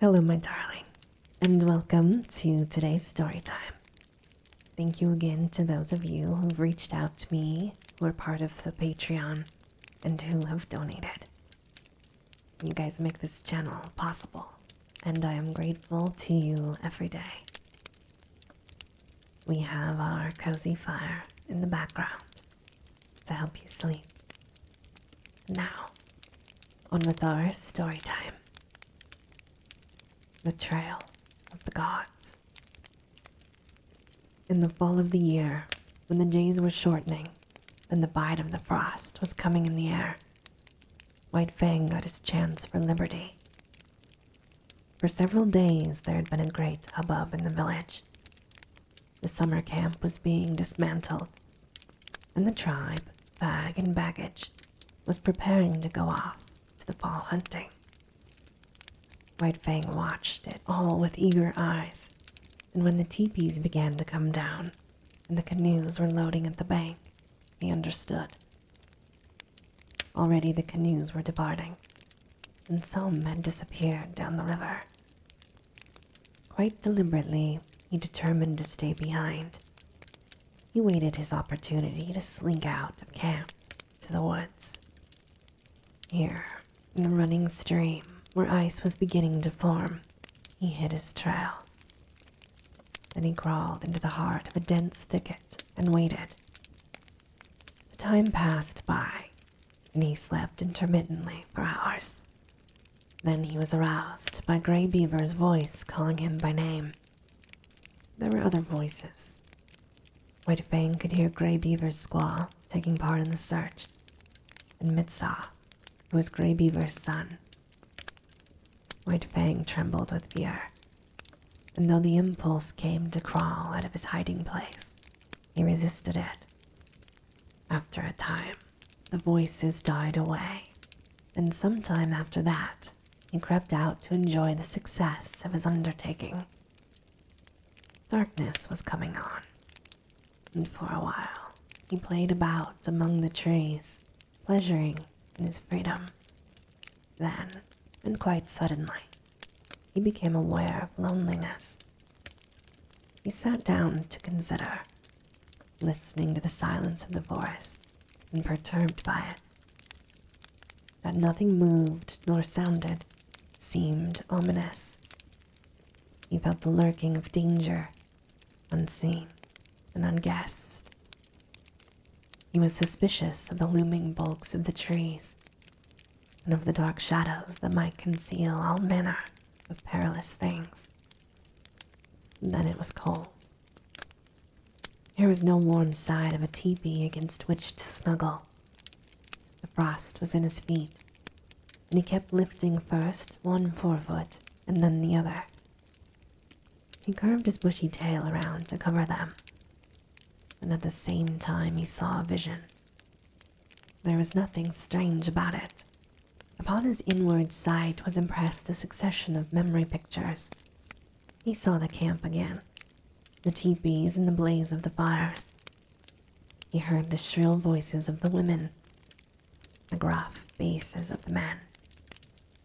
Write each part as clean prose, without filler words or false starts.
Hello, my darling, and welcome to today's story time. Thank you again to those of you who've reached out to me, who are part of the Patreon, and who have donated. You guys make this channel possible, and I am grateful to you every day. We have our cozy fire in the background to help you sleep. Now, on with our story time. The Trail of the Gods. In the fall of the year, when the days were shortening and the bite of the frost was coming in the air, White Fang got his chance for liberty. For several days there had been a great hubbub in the village. The summer camp was being dismantled, and the tribe, bag and baggage, was preparing to go off to the fall hunting. White Fang watched it all with eager eyes, and when the teepees began to come down and the canoes were loading at the bank, he understood. Already the canoes were departing, and some had disappeared down the river. Quite deliberately, he determined to stay behind. He waited his opportunity to slink out of camp to the woods. Here, in the running stream, where ice was beginning to form, he hid his trail. Then he crawled into the heart of a dense thicket and waited. The time passed by, and he slept intermittently for hours. Then he was aroused by Gray Beaver's voice calling him by name. There were other voices. White Fang could hear Gray Beaver's squaw taking part in the search, and Mitsaw, who was Gray Beaver's son. White Fang trembled with fear, and though the impulse came to crawl out of his hiding place, he resisted it. After a time, the voices died away, and sometime after that, he crept out to enjoy the success of his undertaking. Darkness was coming on, and for a while, he played about among the trees, pleasuring in his freedom. Then, and quite suddenly, he became aware of loneliness. He sat down to consider, listening to the silence of the forest and perturbed by it. That nothing moved nor sounded seemed ominous. He felt the lurking of danger, unseen and unguessed. He was suspicious of the looming bulks of the trees and of the dark shadows that might conceal all manner of perilous things. Then it was cold. There was no warm side of a teepee against which to snuggle. The frost was in his feet, and he kept lifting first one forefoot and then the other. He curved his bushy tail around to cover them, and at the same time he saw a vision. There was nothing strange about it. Upon his inward sight was impressed a succession of memory pictures. He saw the camp again, the teepees and the blaze of the fires. He heard the shrill voices of the women, the gruff basses of the men,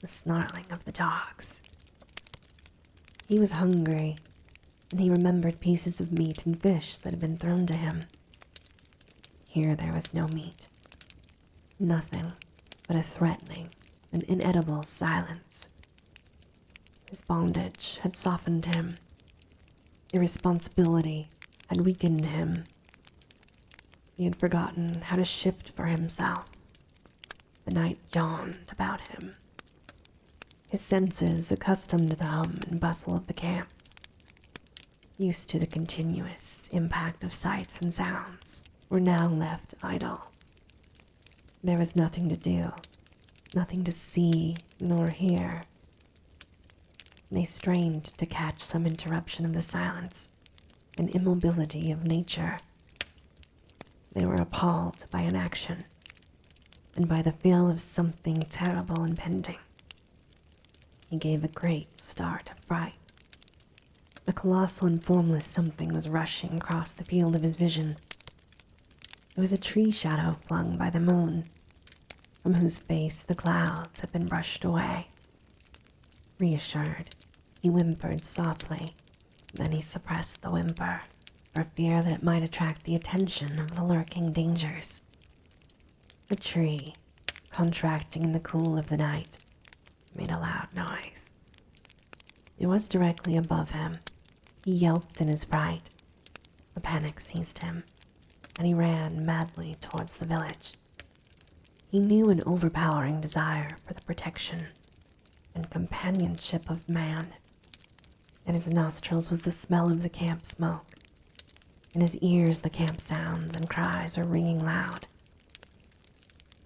the snarling of the dogs. He was hungry, and he remembered pieces of meat and fish that had been thrown to him. Here there was no meat, nothing but a threatening and inedible silence. His bondage had softened him. Irresponsibility had weakened him. He had forgotten how to shift for himself. The night yawned about him. His senses, accustomed to the hum and bustle of the camp, used to the continuous impact of sights and sounds, were now left idle. There was nothing to do, nothing to see nor hear. They strained to catch some interruption of the silence and immobility of nature. They were appalled by inaction and by the feel of something terrible impending. He gave a great start of fright. A colossal and formless something was rushing across the field of his vision. It was a tree shadow flung by the moon, from whose face the clouds had been brushed away. Reassured, He whimpered softly, then he suppressed the whimper for fear that it might attract the attention of the lurking dangers. A tree, contracting in the cool of the night, made a loud noise. It was directly above him. He yelped in his fright. A panic seized him, and he ran madly towards the village. He knew an overpowering desire for the protection and companionship of man. In his nostrils was the smell of the camp smoke. In his ears the camp sounds and cries were ringing loud.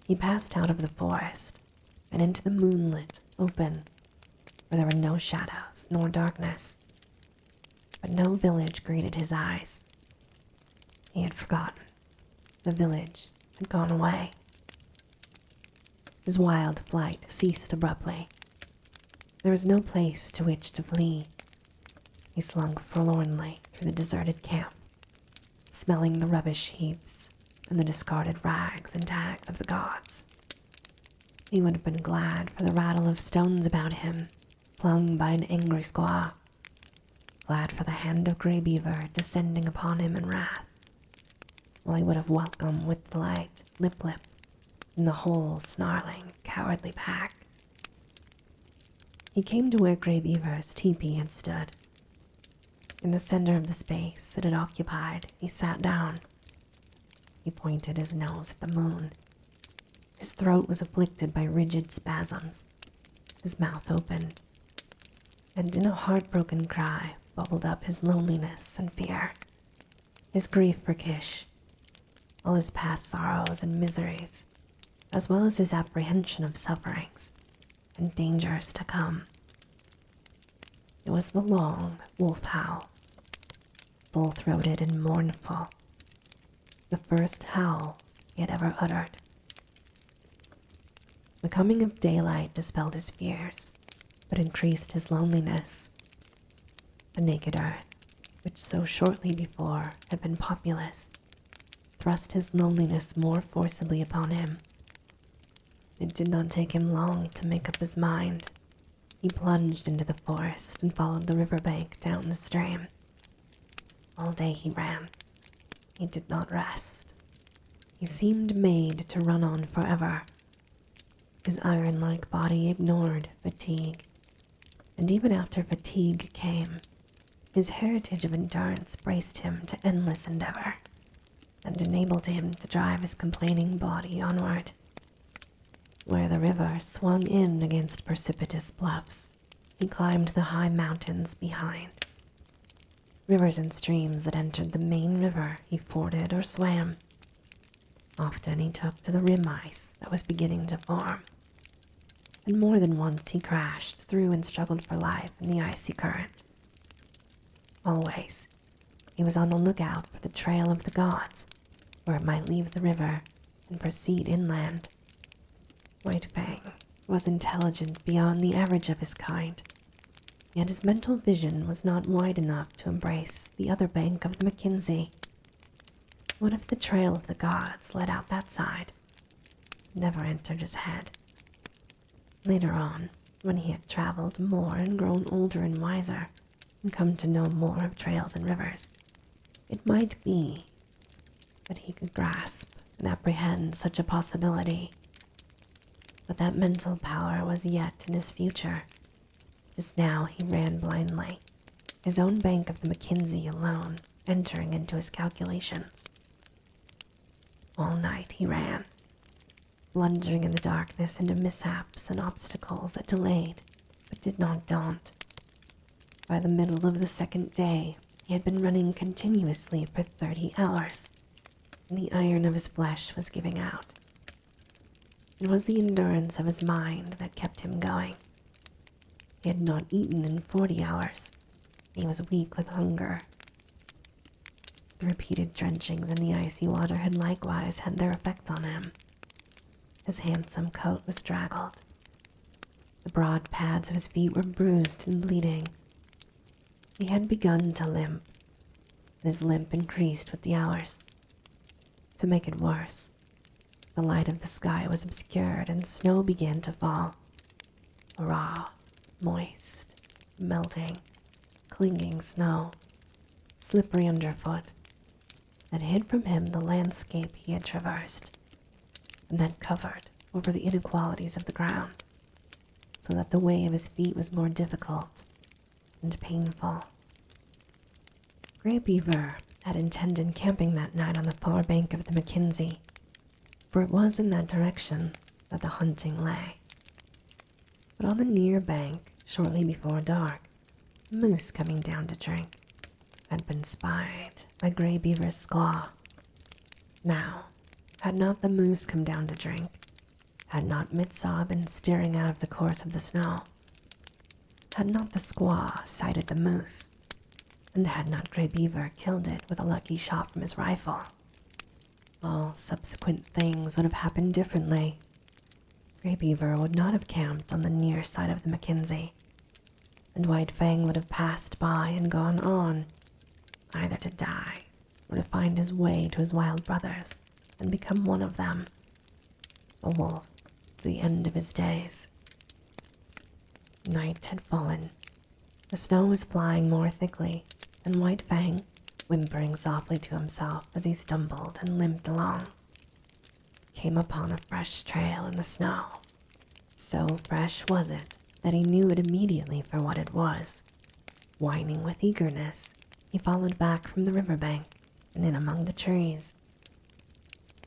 He passed out of the forest and into the moonlit open, where there were no shadows nor darkness. But no village greeted his eyes. He had forgotten. The village had gone away. His wild flight ceased abruptly. There was no place to which to flee. He slunk forlornly through the deserted camp, smelling the rubbish heaps and the discarded rags and tags of the gods. He would have been glad for the rattle of stones about him, flung by an angry squaw, glad for the hand of Grey Beaver descending upon him in wrath, while he would have welcomed with delight Lip Lip and the whole snarling, cowardly pack. He came to where Grey Beaver's teepee had stood. In the center of the space it had occupied, he sat down. He pointed his nose at the moon. His throat was afflicted by rigid spasms. His mouth opened, and in a heartbroken cry bubbled up his loneliness and fear, his grief for Kish, all his past sorrows and miseries, as well as his apprehension of sufferings and dangers to come. It was the long wolf howl, full-throated and mournful, the first howl he had ever uttered. The coming of daylight dispelled his fears, but increased his loneliness. The naked earth, which so shortly before had been populous, thrust his loneliness more forcibly upon him. It did not take him long to make up his mind. He plunged into the forest and followed the riverbank down the stream. All day he ran. He did not rest. He seemed made to run on forever. His iron-like body ignored fatigue, and even after fatigue came, his heritage of endurance braced him to endless endeavor and enabled him to drive his complaining body onward. Where the river swung in against precipitous bluffs, he climbed the high mountains behind. Rivers and streams that entered the main river he forded or swam. Often he took to the rim ice that was beginning to form, and more than once he crashed through and struggled for life in the icy current. Always, he was on the lookout for the trail of the gods, where it might leave the river and proceed inland. White Fang was intelligent beyond the average of his kind, yet his mental vision was not wide enough to embrace the other bank of the Mackenzie. What if the trail of the gods led out that side? Never entered his head. Later on, when he had traveled more and grown older and wiser, and come to know more of trails and rivers, it might be that he could grasp and apprehend such a possibility. But that mental power was yet in his future. Just now he ran blindly, his own bank of the Mackenzie alone entering into his calculations. All night he ran, blundering in the darkness into mishaps and obstacles that delayed but did not daunt. By the middle of the second day, he had been running continuously for 30 hours, and the iron of his flesh was giving out. It was the endurance of his mind that kept him going. He had not eaten in 40 hours. He was weak with hunger. The repeated drenchings in the icy water had likewise had their effect on him. His handsome coat was draggled. The broad pads of his feet were bruised and bleeding. He had begun to limp, and his limp increased with the hours. To make it worse, the light of the sky was obscured and snow began to fall. A raw, moist, melting, clinging snow, slippery underfoot, that hid from him the landscape he had traversed, and that covered over the inequalities of the ground, so that the way of his feet was more difficult and painful. Grey Beaver had intended camping that night on the far bank of the Mackenzie, for it was in that direction that the hunting lay. But on the near bank, shortly before dark, a moose coming down to drink had been spied by Grey Beaver's squaw. Now, had not the moose come down to drink, had not Mitsaw been steering out of the course of the snow, had not the squaw sighted the moose, and had not Grey Beaver killed it with a lucky shot from his rifle, all subsequent things would have happened differently. Grey Beaver would not have camped on the near side of the Mackenzie, and White Fang would have passed by and gone on, either to die or to find his way to his wild brothers and become one of them, a wolf to the end of his days. Night had fallen. The snow was flying more thickly, and White Fang, whimpering softly to himself as he stumbled and limped along, came upon a fresh trail in the snow. So fresh was it that he knew it immediately for what it was. Whining with eagerness, he followed back from the riverbank and in among the trees.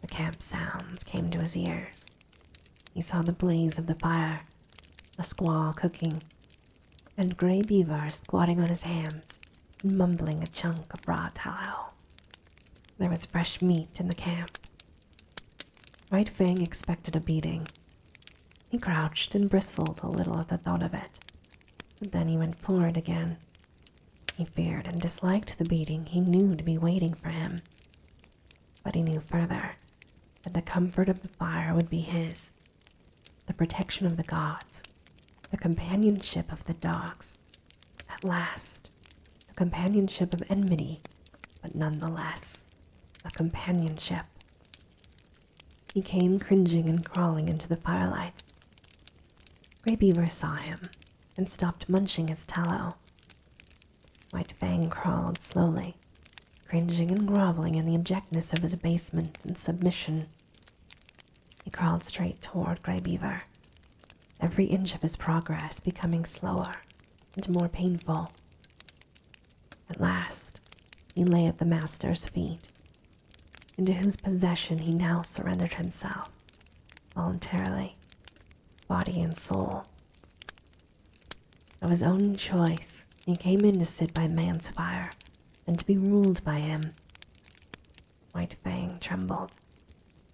The camp sounds came to his ears. He saw the blaze of the fire, a squaw cooking, and Grey Beaver squatting on his hams and mumbling a chunk of raw tallow. There was fresh meat in the camp. White Fang expected a beating. He crouched and bristled a little at the thought of it, but then he went forward again. He feared and disliked the beating he knew to be waiting for him, but he knew further that the comfort of the fire would be his, the protection of the gods, the companionship of the dogs. At last, the companionship of enmity, but nonetheless, a companionship. He came cringing and crawling into the firelight. Grey Beaver saw him and stopped munching his tallow. White Fang crawled slowly, cringing and groveling in the abjectness of his abasement and submission. He crawled straight toward Grey Beaver, every inch of his progress becoming slower and more painful. At last, he lay at the master's feet, into whose possession he now surrendered himself, voluntarily, body and soul. Of his own choice, he came in to sit by man's fire and to be ruled by him. White Fang trembled,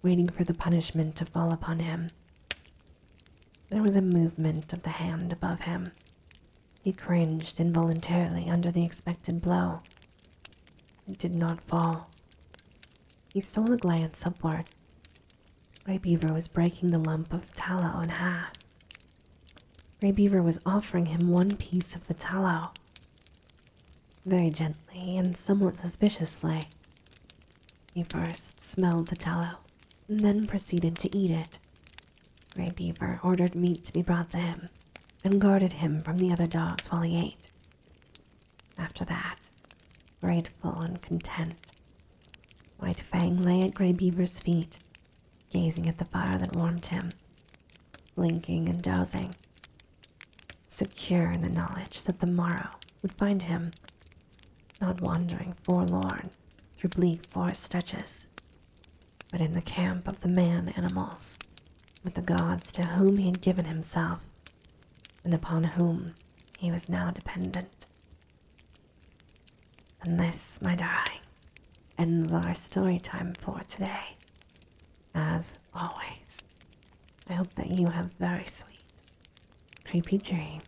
waiting for the punishment to fall upon him. There was a movement of the hand above him. He cringed involuntarily under the expected blow. It did not fall. He stole a glance upward. Grey Beaver was breaking the lump of tallow in half. Grey Beaver was offering him one piece of the tallow. Very gently and somewhat suspiciously. He first smelled the tallow and then proceeded to eat it. Grey Beaver ordered meat to be brought to him and guarded him from the other dogs while he ate. After that, grateful and content, White Fang lay at Grey Beaver's feet, gazing at the fire that warmed him, blinking and dozing, secure in the knowledge that the morrow would find him, not wandering forlorn through bleak forest stretches, but in the camp of the man-animals, with the gods to whom he had given himself, and upon whom he was now dependent. And this, my darling, ends our story time for today. As always, I hope that you have very sweet, creepy dreams.